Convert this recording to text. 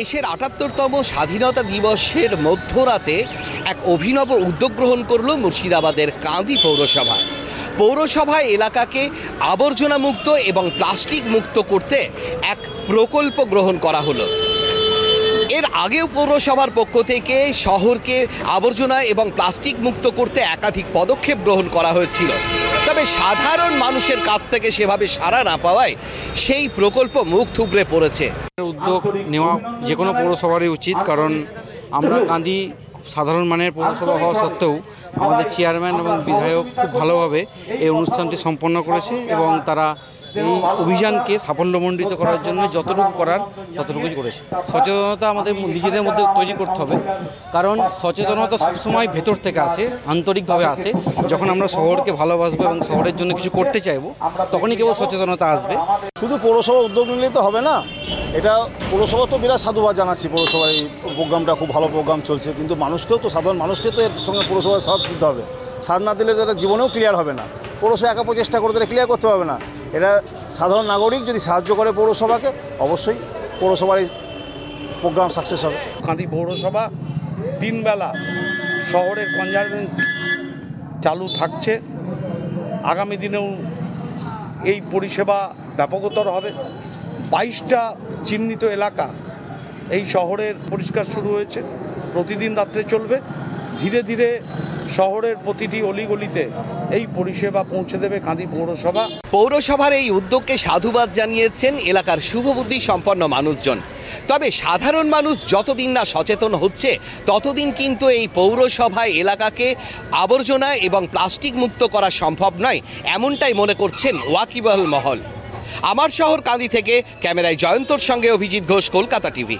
দেশের ৭৮তম স্বাধীনতা দিবসের মধ্যরাতে এক অভিনব উদ্যোগ গ্রহণ করল মুর্শিদাবাদের কাঁদি পৌরসভা। পৌরসভায় এলাকাকে আবর্জনা মুক্ত এবং প্লাস্টিক মুক্ত করতে এক প্রকল্প গ্রহণ করা হলো। এর আগেও পৌরসভার পক্ষ থেকে শহরকে আবর্জনা এবং প্লাস্টিক মুক্ত করতে একাধিক পদক্ষেপ গ্রহণ করা হয়েছিল, তবে সাধারণ মানুষের কাছ থেকে সেভাবে সাড়া না পাওয়ায় সেই প্রকল্প মুখ থুবড়ে পড়েছে। উদ্যোগ নেওয়া যে কোনো পৌরসভারই উচিত, কারণ আমরা কাঁদি সাধারণ মানের পৌরসভা হওয়া সত্ত্বেও আমাদের চেয়ারম্যান এবং বিধায়ক খুব ভালোভাবে এই অনুষ্ঠানটি সম্পন্ন করেছে এবং তারা এই অভিযানকে সাফল্যমণ্ডিত করার জন্য যতটুকু করার ততটুকুই করেছে। সচেতনতা আমাদের নিজেদের মধ্যে তৈরি করতে হবে, কারণ সচেতনতা সবসময় ভেতর থেকে আসে, আন্তরিকভাবে আসে। যখন আমরা শহরকে ভালোবাসবো এবং শহরের জন্য কিছু করতে চাইবো, তখনই কেবল সচেতনতা আসবে। শুধু পৌরসভা উদ্যোগ নিলেই তো হবে না, এটা পৌরসভা তো বিরাট সাধুবাদ জানাচ্ছি। পৌরসভার এই প্রোগ্রামটা খুব ভালো প্রোগ্রাম চলছে, কিন্তু মানুষকেও তো, সাধারণ মানুষকে তো এর সঙ্গে পৌরসভার সাথ দিতে হবে। সাথ না দিলে তারা জীবনেও ক্লিয়ার হবে না। পৌরসভা একা প্রচেষ্টা করে তারা ক্লিয়ার করতে পারবে না। এটা সাধারণ নাগরিক যদি সাহায্য করে পৌরসভাকে, অবশ্যই পৌরসভার এই প্রোগ্রাম সাকসেস হবে। কাঁদি পৌরসভা 3 বেলা শহরের কনজারভেন্সি চালু থাকছে। আগামী দিনেও এই পরিষেবা ব্যাপকতর হবে। 22টা চিহ্নিত এলাকা এই শহরের পরিষ্কার শুরু হয়েছে, প্রতিদিন রাত্রে চলবে। ধীরে ধীরে শহরের প্রতিটি অলিগলিতে এই পরিষেবা পৌঁছে দেবে কাঁদি পৌরসভা। পৌরসভার এই উদ্যোগকে সাধুবাদ জানিয়েছেন এলাকার শুভবুদ্ধি সম্পন্ন মানুষজন। তবে সাধারণ মানুষ যতদিন না সচেতন হচ্ছে, ততদিন কিন্তু এই পৌরসভায় এলাকাকে আবর্জনা এবং প্লাস্টিক মুক্ত করা সম্ভব নয়, এমনটাই মনে করছেন ওয়াকিবহাল মহল। আমার শহর কাঁদি থেকে ক্যামেরায় জয়ন্তর সঙ্গে অভিজিৎ ঘোষ, কলকাতা টিভি।